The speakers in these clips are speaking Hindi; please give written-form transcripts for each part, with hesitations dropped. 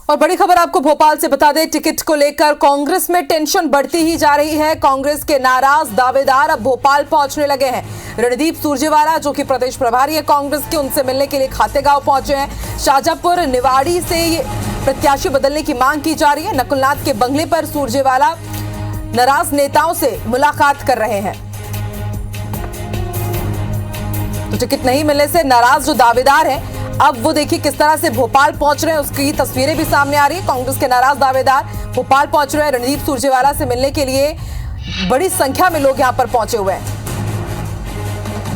और बड़ी खबर आपको भोपाल से बता दें, टिकट को लेकर कांग्रेस में टेंशन बढ़ती ही जा रही है। कांग्रेस के नाराज दावेदार अब भोपाल पहुंचने लगे हैं। रणदीप सुरजेवाला जो कि प्रदेश प्रभारी है कांग्रेस के, उनसे मिलने के लिए खातेगांव पहुंचे हैं। शाजापुर निवाड़ी से प्रत्याशी बदलने की मांग की जा रही है। नकुलनाथ के बंगले पर सुरजेवाला नाराज नेताओं से मुलाकात कर रहे हैं। तो टिकट नहीं मिलने से नाराज जो दावेदार है, अब वो देखिए किस तरह से भोपाल पहुंच रहे हैं, उसकी तस्वीरें भी सामने आ रही है। कांग्रेस के नाराज दावेदार भोपाल पहुंच रहे हैं। रणदीप सुरजेवाला से मिलने के लिए बड़ी संख्या में लोग यहां पर पहुंचे हुए हैं।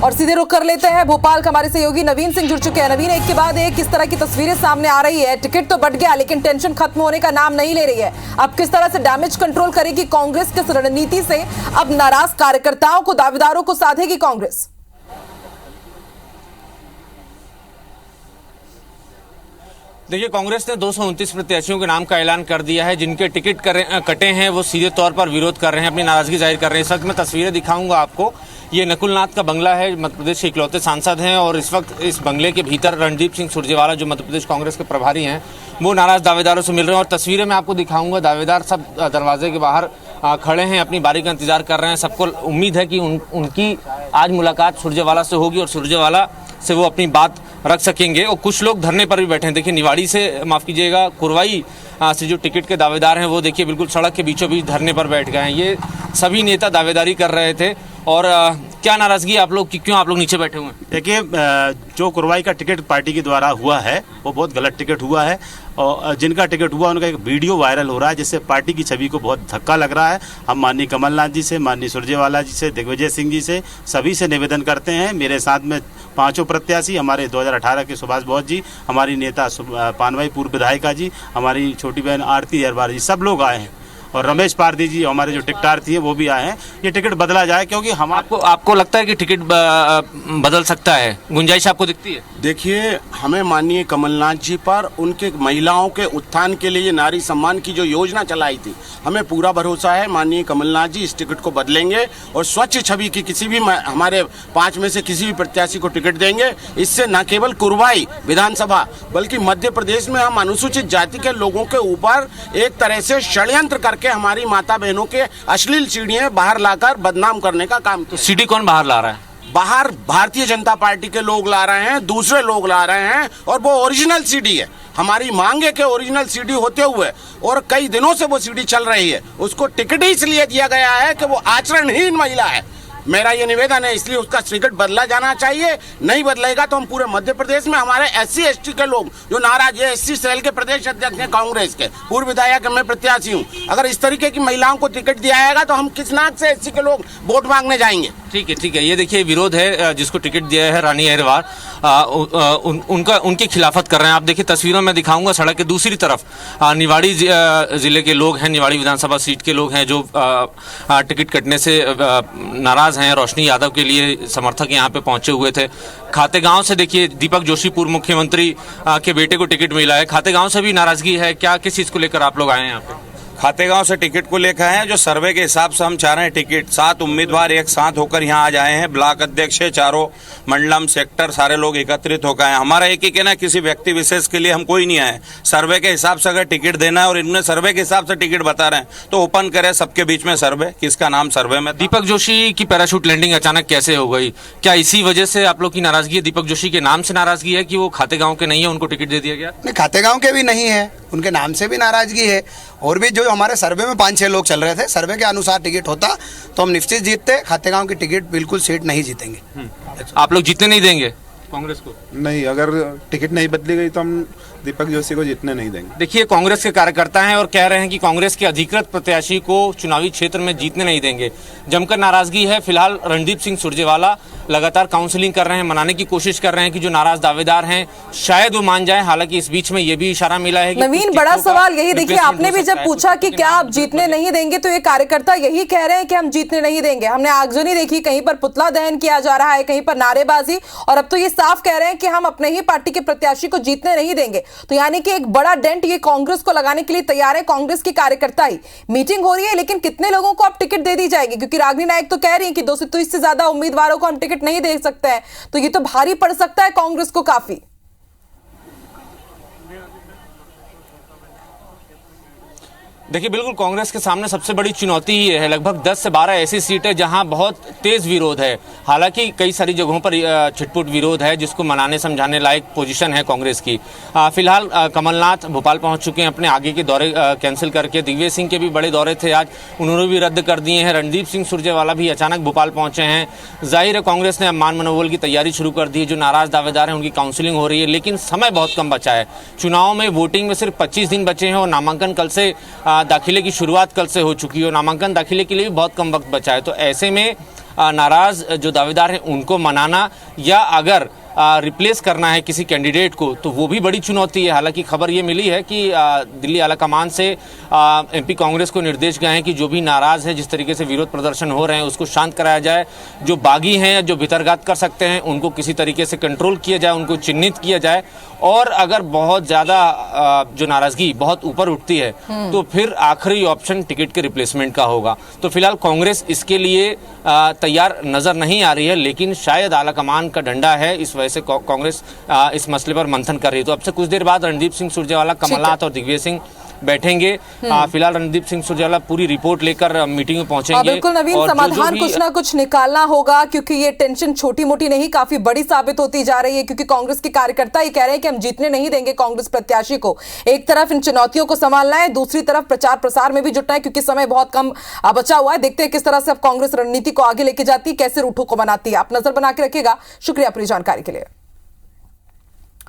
और सीधे रुख कर लेते हैं भोपाल का, हमारे सहयोगी नवीन सिंह जुड़ चुके हैं। नवीन, एक के बाद एक किस तरह की तस्वीरें सामने आ रही है। टिकट तो बढ़ गया लेकिन टेंशन खत्म होने का नाम नहीं ले रही है। अब किस तरह से डैमेज कंट्रोल करेगी कांग्रेस, किस रणनीति से अब नाराज कार्यकर्ताओं को, दावेदारों को साधेगी कांग्रेस? देखिए, कांग्रेस ने 229 प्रत्याशियों के नाम का ऐलान कर दिया है। जिनके टिकट कटे हैं वो सीधे तौर पर विरोध कर रहे हैं, अपनी नाराजगी जाहिर कर रहे हैं। इस वक्त मैं तस्वीरें दिखाऊंगा आपको। ये नकुलनाथ का बंगला है, मध्य प्रदेश के इकलौते सांसद हैं, और इस वक्त इस बंगले के भीतर रणदीप सिंह सुरजेवाला जो मध्य प्रदेश कांग्रेस के प्रभारी हैं, वो नाराज दावेदारों से मिल रहे हैं। और तस्वीरें मैं आपको दिखाऊंगा। दावेदार सब दरवाजे के बाहर खड़े हैं, अपनी बारी का इंतजार कर रहे हैं। सबको उम्मीद है कि उनकी आज मुलाकात सुरजेवाला से होगी और सुरजेवाला से वो अपनी बात रख सकेंगे। और कुछ लोग धरने पर भी बैठे हैं। देखिए, निवाड़ी से, माफ कीजिएगा, कुरवाई से जो टिकट के दावेदार हैं वो देखिए बिल्कुल सड़क के बीचों बीच धरने पर बैठ गए हैं। ये सभी नेता दावेदारी कर रहे थे। और क्या नाराजगी आप लोग की, क्यों आप लोग नीचे बैठे हुए हैं? देखिए, जो कुरवाई का टिकट पार्टी के द्वारा हुआ है वो बहुत गलत टिकट हुआ है। और जिनका टिकट हुआ उनका एक वीडियो वायरल हो रहा है जिससे पार्टी की छवि को बहुत धक्का लग रहा है। हम माननीय कमलनाथ जी से, माननीय सुरजेवाला जी से, दिग्विजय सिंह जी से, सभी से निवेदन करते हैं। मेरे साथ में 5 प्रत्याशी, हमारे 2018 के सुभाष बोस जी, हमारी नेता पानवाई पूर्व विधायिका जी, हमारी छोटी बहन आरती अरबार जी, सब लोग आए हैं। और रमेश पारदी जी, हमारे जो टिकटार्थी हैं, वो भी आए हैं। ये टिकट बदला जाए, क्योंकि हम आपको लगता है कि टिकट बदल सकता है? गुंजाइश आपको दिखती है? देखिए, हमें माननीय कमलनाथ जी पर उनके महिलाओं के उत्थान के लिए नारी सम्मान की जो योजना चलाई थी, हमें पूरा भरोसा है माननीय कमलनाथ जी इस टिकट को बदलेंगे और स्वच्छ छवि की किसी भी हमारे 5 में से किसी भी प्रत्याशी को टिकट देंगे। इससे न केवल कुरवाई विधानसभा बल्कि मध्य प्रदेश में हम अनुसूचित जाति के लोगों के ऊपर एक तरह से षड्यंत्र करके हमारी माता बहनों के अश्लील सीढ़ियां बाहर लाकर बदनाम करने का काम। तो सीढ़ी कौन बाहर ला रहा है? बाहर भारतीय जनता पार्टी के लोग ला रहे हैं, दूसरे लोग ला रहे हैं, और वो ओरिजिनल सीडी है। हमारी मांग है कि ओरिजिनल सीडी होते हुए, और कई दिनों से वो सीडी चल रही है, उसको टिकट ही इसलिए दिया गया है कि वो आचरणहीन महिला है। मेरा ये निवेदन है, इसलिए उसका टिकट बदला जाना चाहिए। नहीं बदलेगा तो हम पूरे मध्य प्रदेश में हमारे SC ST के लोग जो नाराज है, SC सेल के प्रदेश अध्यक्ष हैं कांग्रेस के, पूर्व विधायक मैं प्रत्याशी हूँ, अगर इस तरीके की महिलाओं को टिकट दिया जाएगा तो हम किस नाक से SC के लोग वोट मांगने जाएंगे? ठीक है। ये देखिए विरोध है, जिसको टिकट दिया है रानी अहिरवार, उनकी खिलाफत कर रहे हैं। आप देखिए तस्वीरों में दिखाऊंगा। सड़क के दूसरी तरफ निवाड़ी जिले के लोग हैं, निवाड़ी विधानसभा सीट के लोग हैं जो टिकट कटने से नाराज हैं। रोशनी यादव के लिए समर्थक यहाँ पे पहुंचे हुए थे। खातेगांव से देखिए दीपक जोशी पूर्व मुख्यमंत्री के बेटे को टिकट मिला है। खातेगांव से भी नाराजगी है। क्या, किस चीज को लेकर आप लोग आए हैं यहाँ पे? खातेगांव से टिकट को लेकर आए हैं। जो सर्वे के हिसाब से हम चाह रहे हैं टिकट, 7 उम्मीदवार एक साथ होकर यहाँ आ जाए हैं। ब्लॉक अध्यक्ष है, चारों मंडलम सेक्टर सारे लोग एकत्रित होकर आए। हमारा एक ही कहना है, किसी व्यक्ति विशेष के लिए हम कोई नहीं आए। सर्वे के हिसाब से अगर टिकट देना है और इनमें सर्वे के हिसाब से टिकट बता रहे हैं तो ओपन करें सबके बीच में सर्वे, किसका नाम सर्वे में। दीपक जोशी की पैराशूट लैंडिंग अचानक कैसे हो गई? क्या इसी वजह से आप लोग की नाराजगी है? दीपक जोशी के नाम से नाराजगी है कि वो खातेगांव के नहीं है, उनको टिकट दे दिया गया? नहीं, खातेगांव के भी नहीं है, उनके नाम से भी नाराजगी है। और भी जो हमारे सर्वे में 5-6 लोग चल रहे थे, सर्वे के अनुसार टिकट होता तो हम निश्चित जीतते। खातेगांव की टिकट बिल्कुल सीट नहीं जीतेंगे। आप लोग जीतने नहीं देंगे कांग्रेस को? नहीं, अगर टिकट नहीं बदली गई तो हम दीपक जोशी को जीतने नहीं देंगे। देखिए, कांग्रेस के कार्यकर्ता हैं और कह रहे हैं कि कांग्रेस के अधिकृत प्रत्याशी को चुनावी क्षेत्र में जीतने नहीं देंगे। जमकर नाराजगी है। फिलहाल रणदीप सिंह सुरजेवाला लगातार काउंसलिंग कर रहे हैं, मनाने की कोशिश कर रहे हैं कि जो नाराज दावेदार हैं शायद वो मान जाए। हालांकि इस बीच में ये भी इशारा मिला है कि नवीन, बड़ा सवाल यही देखिए, आपने भी जब पूछा कि क्या आप जीतने नहीं देंगे तो ये कार्यकर्ता यही कह रहे हैं कि हम जीतने नहीं देंगे। हमने आगजनी देखी, कहीं पर पुतला दहन किया जा रहा है, कहीं पर नारेबाजी, और अब तो ये साफ कह रहे हैं कि हम अपने ही पार्टी के प्रत्याशी को जीतने नहीं देंगे। तो यानी कि एक बड़ा डेंट ये कांग्रेस को लगाने के लिए तैयार है कांग्रेस की कार्यकर्ता ही। मीटिंग हो रही है, लेकिन कितने लोगों को अब टिकट दे दी जाएगी? क्योंकि रागिनी नायक तो कह रही है कि 230 से ज्यादा उम्मीदवारों को हम टिकट नहीं दे सकते हैं। तो ये तो भारी पड़ सकता है कांग्रेस को काफी। देखिए, बिल्कुल कांग्रेस के सामने सबसे बड़ी चुनौती ही है। लगभग 10 से 12 ऐसी सीटें जहां बहुत तेज विरोध है। हालांकि कई सारी जगहों पर छिटपुट विरोध है, जिसको मनाने समझाने लायक पोजीशन है कांग्रेस की। फिलहाल कमलनाथ भोपाल पहुंच चुके हैं, अपने आगे के दौरे कैंसिल करके। दिग्विजय सिंह के भी बड़े दौरे थे आज, उन्होंने भी रद्द कर दिए हैं। रणदीप सिंह सुरजेवाला भी अचानक भोपाल पहुंचे हैं। जाहिर है कांग्रेस ने अब मान मनोबल की तैयारी शुरू कर दी है। जो नाराज दावेदार हैं उनकी काउंसलिंग हो रही है, लेकिन समय बहुत कम बचा है। चुनाव में वोटिंग में सिर्फ 25 दिन बचे हैं और नामांकन कल से दाखिले की शुरुआत कल से हो चुकी है और नामांकन दाखिले के लिए भी बहुत कम वक्त बचा है। तो ऐसे में नाराज जो दावेदार हैं उनको मनाना या अगर रिप्लेस करना है किसी कैंडिडेट को, तो वो भी बड़ी चुनौती है। हालांकि खबर ये मिली है कि दिल्ली आलाकमान से एमपी कांग्रेस को निर्देश गए हैं कि जो भी नाराज है, जिस तरीके से विरोध प्रदर्शन हो रहे हैं, उसको शांत कराया जाए। जो बागी हैं, जो भितरघात कर सकते हैं, उनको किसी तरीके से कंट्रोल किया जाए, उनको चिन्हित किया जाए। और अगर बहुत ज़्यादा जो नाराजगी बहुत ऊपर उठती है तो फिर आखिरी ऑप्शन टिकट के रिप्लेसमेंट का होगा। तो फिलहाल कांग्रेस इसके लिए तैयार नजर नहीं आ रही है, लेकिन शायद आलाकमान का डंडा है, इस वजह से कांग्रेस इस मसले पर मंथन कर रही है। तो अब से कुछ देर बाद रणदीप सिंह सुरजेवाला, कमलनाथ और दिग्विजय सिंह बैठेंगे। फिलहाल रणदीप सिंह सुरजेवाला पूरी रिपोर्ट लेकर मीटिंग में पहुंचेंगे। बिल्कुल नवीन, समाधान कुछ ना कुछ निकालना होगा, क्योंकि ये टेंशन छोटी मोटी नहीं, काफी बड़ी साबित होती जा रही है। क्योंकि कांग्रेस के कार्यकर्ता ये कह रहे हैं कि हम जीतने नहीं देंगे कांग्रेस प्रत्याशी को। एक तरफ इन चुनौतियों को संभालना है, दूसरी तरफ प्रचार प्रसार में भी जुटना है, क्योंकि समय बहुत कम बचा हुआ है। देखते हैं किस तरह से अब कांग्रेस रणनीति को आगे लेके जाती है, कैसे रूठों को बनाती है। आप नजर बना के रखिएगा। शुक्रिया पूरी जानकारी के लिए।